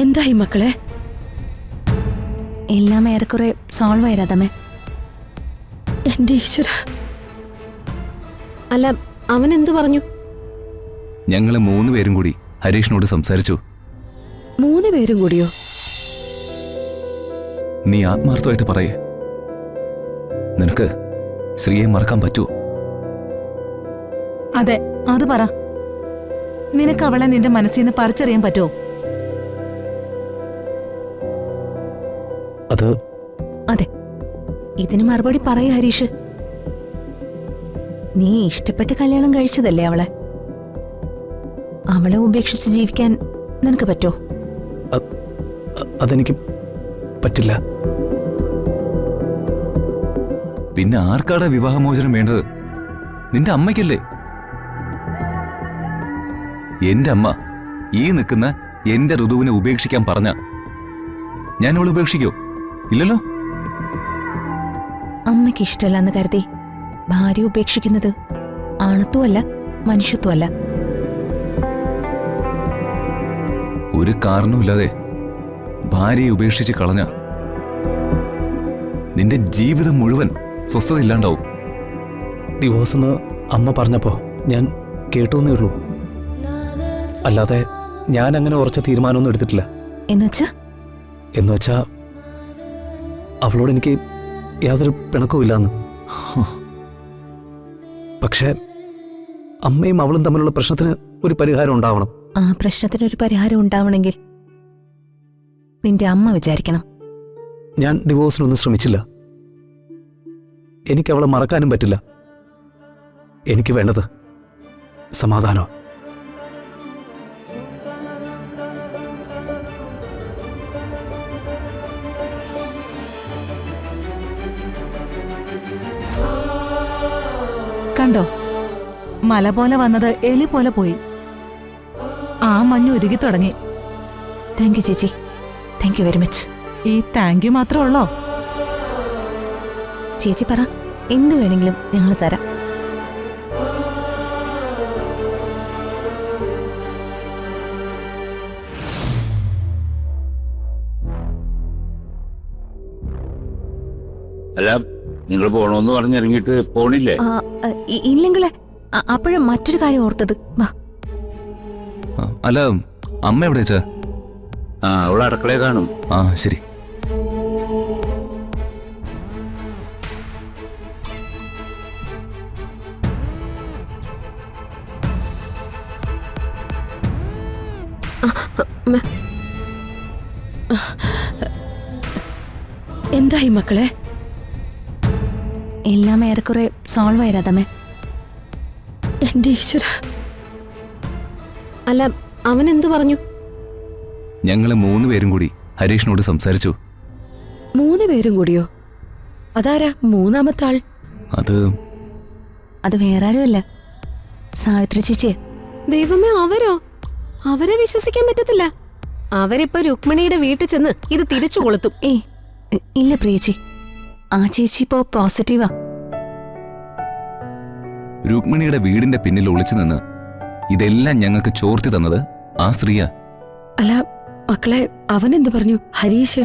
എന്തായി മക്കളെ? എല്ലാം ഏറെക്കുറെ സോൾവ് ആയി രാധമ്മേ. എന്റെ ഈശ്വര. അല്ല, അവൻ എന്തു പറഞ്ഞു? ഞങ്ങള് 3 പേരും കൂടി ഹരീഷിനോട് സംസാരിച്ചു. 3 പേരും കൂടിയോ? നീ ആത്മാർത്ഥമായിട്ട് പറയേ, നിനക്ക് ശ്രീയെ മറക്കാൻ പറ്റുമോ? അതെ, അത് പറ. നിനക്ക് അവളെ നിന്റെ മനസ്സിൽ നിന്ന് പറിച്ചറിയാൻ പറ്റുമോ? അതെ, ഇതിന് മറുപടി പറയൂ ഹരീഷ്. നീ ഇഷ്ടപ്പെട്ട് കല്യാണം കഴിച്ചതല്ലേ അവളെ. അവളെ ഉപേക്ഷിച്ച് ജീവിക്കാൻ നിനക്ക് പറ്റോ? അതെനിക്ക് പറ്റില്ല. പിന്നെ ആർക്കാടാ വിവാഹമോചനം വേണ്ടത്? നിന്റെ അമ്മയ്ക്കല്ലേ? എന്റെ അമ്മ ഈ നിൽക്കുന്ന എന്റെ ഋതുവിനെ ഉപേക്ഷിക്കാൻ പറഞ്ഞ ഞാൻ അവളെ ഉപേക്ഷിക്കോ? ഇല്ലല്ലോ. അമ്മയ്ക്ക് ഇഷ്ടമല്ലെന്ന് കരുതി ഭാര്യ ഉപേക്ഷിക്കുന്നത് ആണത്വമല്ല, മനുഷ്യത്വമല്ല. ഒരു കാരണവുമില്ലാതെ ഭാര്യയെ ഉപേക്ഷിച്ച് കളഞ്ഞ നിന്റെ ജീവിതം മുഴുവൻ സ്വസ്ഥത ഇല്ലാണ്ടാവും. ഡിവോഴ്സ് എന്ന് അമ്മ പറഞ്ഞപ്പോ ഞാൻ കേട്ടുവെന്നേ ഉള്ളൂ. അല്ലാതെ ഞാൻ അങ്ങനെ ഉറച്ച തീരുമാനമൊന്നും എടുത്തിട്ടില്ല. എന്നുവെച്ചാ അവളോട് എനിക്ക് യാതൊരു പിണക്കവും ഇല്ലാന്ന്. പക്ഷെ അമ്മയും അവളും തമ്മിലുള്ള പ്രശ്നത്തിന് ഒരു പരിഹാരം ഉണ്ടാവണം. ആ പ്രശ്നത്തിനൊരു പരിഹാരം ഉണ്ടാവണമെങ്കിൽ നിന്റെ അമ്മ വിചാരിക്കണം. ഞാൻ ഡിവോഴ്സിനൊന്നും ശ്രമിച്ചില്ല. എനിക്ക് അവളെ മറക്കാനും പറ്റില്ല. എനിക്ക് വേണ്ടത് സമാധാനം. കണ്ടോ, മല പോലെ വന്നത് എലി പോലെ പോയി. ആ മഞ്ഞ് ഉരുകി തുടങ്ങി. താങ്ക് യു ചേച്ചി, താങ്ക് യു വെരി മച്ച്. ഈ താങ്ക് യു മാത്രമുള്ളോ? ചേച്ചി പറ, എന്ത് വേണമെങ്കിലും ഞങ്ങൾ തരാം. അല്ല, നിങ്ങൾ പോണോന്ന് പറഞ്ഞിറങ്ങിയിട്ട് പോണില്ലേ? ഇല്ലെങ്കിലേ അപ്പോഴും മറ്റൊരു കാര്യം ഓർത്തത്. വാ. അല്ല, അമ്മ എവിടെ വെച്ചാ? അവളെ അടുക്കളയെ കാണും. ശരി. എന്തായി മക്കളെ? എല്ലാം ഏറെക്കുറെ സോൾവ് ആയി രാധമ്മേ. എന്റെ ഈശ്വര. അല്ല, അവൻ എന്തു പറഞ്ഞു? ഞങ്ങള് 3 പേരും കൂടി ഹരീഷിനോട് സംസാരിച്ചു. 3 പേരും കൂടിയോ? അതാരാ 3ാമത്തെ ആൾ? അത് വേറെ ആരുമല്ല, സാവിത്രി ചേച്ചിയെ. ദൈവമേ, അവരോ? അവരെ വിശ്വസിക്കാൻ പറ്റത്തില്ല. അവരിപ്പോ രുക്മിണിയുടെ വീട്ടിൽ ചെന്ന് ഇത് തിരിച്ചു കൊളുത്തും. ഇല്ല പ്രിയച്ചി, ആ ചേച്ചി ഇപ്പോ പോസിറ്റീവാ. രുക്മിണിയുടെ വീടിന്റെ പിന്നിൽ ഒളിച്ചു നിന്ന് ഇതെല്ലാം ഞങ്ങൾക്ക് ചോർത്തി തന്നത് ആ സ്ത്രീയാ. അല്ല മക്കളെ, അവനെന്തു പറഞ്ഞു ഹരീഷ്?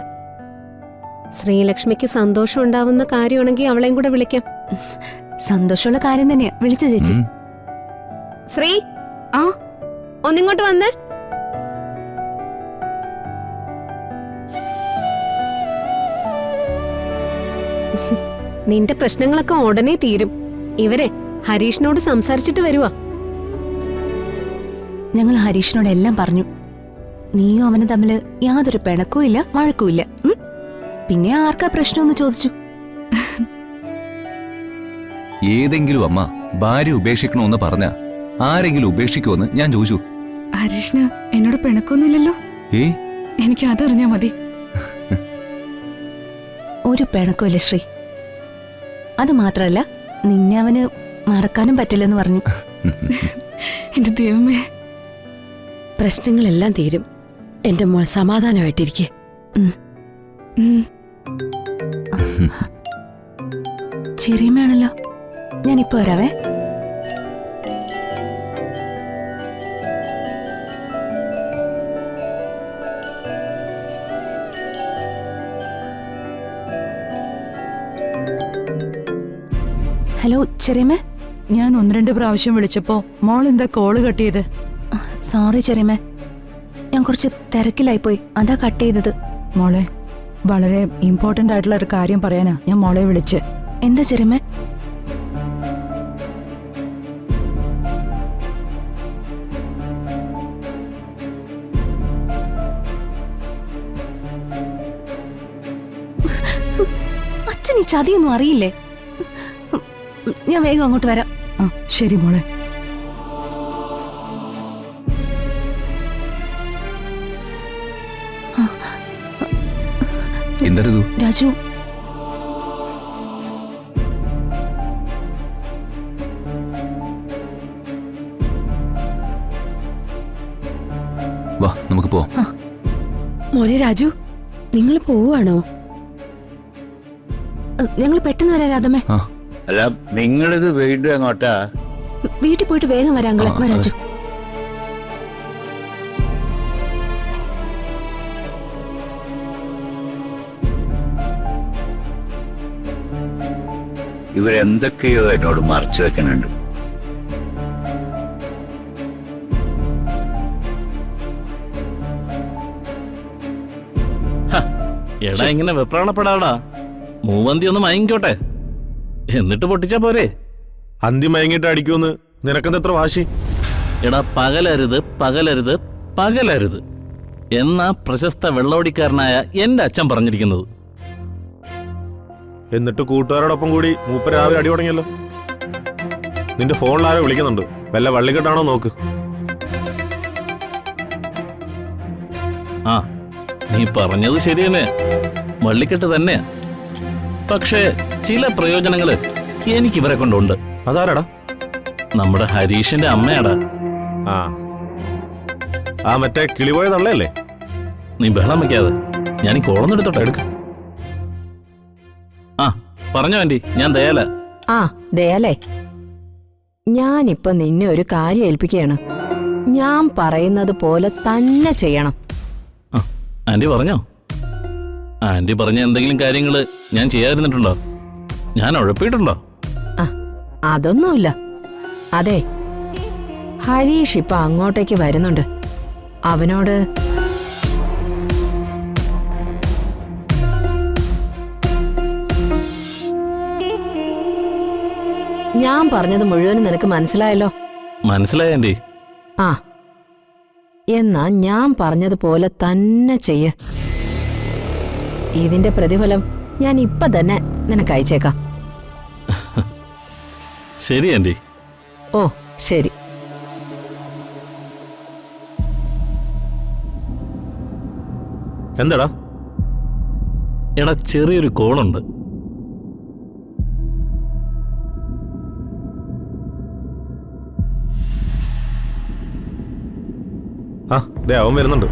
ശ്രീലക്ഷ്മിക്ക് സന്തോഷം ഉണ്ടാവുന്ന കാര്യമാണെങ്കിൽ അവളെയും കൂടെ വിളിക്കാം. സന്തോഷമുള്ള കാര്യം തന്നെയാ. വിളിച്ചു ചേച്ചി. ശ്രീ, ഒന്നിങ്ങോട്ട് വന്നേ. നിന്റെ പ്രശ്നങ്ങളൊക്കെ ഉടനെ തീരും. ഇവരെ ഹരീഷിനോട് സംസാരിച്ചിട്ട് വരുവാ. ഞങ്ങൾ ഹരീഷിനോട് എല്ലാം പറഞ്ഞു. നീയും അവന് തമ്മില് യാതൊരു പിണക്കവും ഇല്ല, വഴക്കും ഇല്ല. പിന്നെ ആർക്കാ പ്രശ്നമെന്ന് ചോദിച്ചു. ഏതെങ്കിലും അമ്മ ഭാര്യ ഉപേക്ഷിക്കണമെന്ന് പറഞ്ഞ ആരെങ്കിലും ഉപേക്ഷിക്കുമെന്ന് ഞാൻ ചോദിച്ചു. ഹരീഷിന് എന്നോട് പിണക്കൊന്നുമില്ലല്ലോ. എനിക്ക് അതറിഞ്ഞാ മതി. ഒരു പിണക്കമില്ല ശ്രീ. അത് മാത്രല്ല, നിന്നെ അവന് മറക്കാനും പറ്റില്ലെന്ന് പറഞ്ഞു. എന്റെ ദൈവമേ, പ്രശ്നങ്ങളെല്ലാം തീരും. എന്റെ മോൾ സമാധാനമായിട്ടിരിക്കെ. ചെറിയമ്മയാണല്ലോ. ഞാനിപ്പോ വരാവേ. ഹലോ ചെറിയമ്മേ. ഞാൻ 1-2 പ്രാവശ്യം വിളിച്ചപ്പോ മോൾ എന്താ കോള് കട്ട് ചെയ്ത്? സോറി ചെറിയമ്മേ, ഞാൻ കുറച്ച് തിരക്കിലായിപ്പോയി, അതാ കട്ട് ചെയ്തത്. മോളെ, വളരെ ഇമ്പോർട്ടന്റ് ആയിട്ടുള്ള ഒരു കാര്യം പറയാനാ ഞാൻ മോളെ വിളിച്ച്. എന്താ ചെറിയമ്മേ? അച്ഛൻ ഈ ചതിയൊന്നും അറിയില്ലേ? ഞാൻ വേഗം അങ്ങോട്ട് വരാം. ആ ശരി മോളെ. എന്താ ഋതു? രാജു, വാ നമുക്ക് പോവാം. മോനെ രാജു, നിങ്ങൾ പോവാണോ? ഞങ്ങൾ പെട്ടെന്ന് വരാം രാധമ്മേ. ആ അല്ല, നിങ്ങളിത് വീണ്ടും എങ്ങോട്ടാ? വീട്ടിൽ പോയിട്ട് വേഗം വരാം അങ്കിളെ. വാ രാജു. ഇവരെന്തൊക്കെയോ എന്നോട് മറച്ചു വെക്കുന്നുണ്ട്. എടാ ഇങ്ങനെ വെപ്രാളപ്പെടാടാ, മൂവന്തി ഒന്ന് മയങ്ങിക്കോട്ടെ, എന്നിട്ട് പൊട്ടിച്ചാ പോരെ. അന്തി മയങ്ങിട്ട് അടിക്കുമെന്ന് നിനക്കെന്താ എത്ര വാശി? എടാ പകലരുത് പകലരുത് പകലരുത് എന്നാ പ്രശസ്ത വെള്ളോടിക്കാരനായ എന്റെ അച്ഛൻ പറഞ്ഞിരിക്കുന്നത്. എന്നിട്ട് കൂട്ടുകാരോടൊപ്പം കൂടി മൂപ്പര് രാവിലെ അടി തുടങ്ങിയല്ലോ. നിന്റെ ഫോണിൽ ആരോ വിളിക്കുന്നുണ്ട്, വല്ല വള്ളിക്കെട്ടാണോ നോക്ക്. ആ നീ പറഞ്ഞത് ശരി തന്നെ, വള്ളിക്കെട്ട് തന്നെയാ. പക്ഷേ ചില പ്രയോജനങ്ങള് എനിക്കിവരെ കൊണ്ടുണ്ട്. അതാരാടാ? നമ്മുടെ ഹരീഷിന്റെ അമ്മയാടാ. ആ ആ മറ്റേ കിളിപോയ തള്ളയല്ലേ? നീ ബഹളം വെക്കാതെ, ഞാൻ ഈ കോളൊന്നും എടുത്തോട്ടെ. എടുക്ക. ആ പറഞ്ഞോ ആന്റി, ഞാൻ ദയാല. ആ ദയാലേ, ഞാനിപ്പൊ നിന്നെ ഒരു കാര്യം ഏൽപ്പിക്കുകയാണ്. ഞാൻ പറയുന്നത് പോലെ തന്നെ ചെയ്യണം. ആന്റി പറഞ്ഞോ? ആന്റി പറഞ്ഞ എന്തെങ്കിലും കാര്യങ്ങള് ഞാൻ ചെയ്യാതിരുന്നിട്ടുണ്ടോ? ഞാൻ ഉഴപ്പിയിട്ടുണ്ടോ? ആ അതൊന്നുമില്ല. അതെ, ഹരീഷ് ഇപ്പൊ അങ്ങോട്ടേക്ക് വരുന്നുണ്ട്. അവനോട് ഞാൻ പറഞ്ഞത് മുഴുവനും നിനക്ക് മനസ്സിലായല്ലോ? മനസ്സിലായ ആന്റി. ആ എന്നാ ഞാൻ പറഞ്ഞതുപോലെ തന്നെ ചെയ്യ്. ഇതിന്റെ പ്രതിഫലം ഞാൻ ഇപ്പൊ തന്നെ നിനക്ക് അയച്ചേക്കാം. ശരി ആന്റി. ഓ ശരി. എന്താടാ? എടാ ചെറിയൊരു കോളുണ്ട്. ആ ദേ അവൻ വരുന്നുണ്ട്.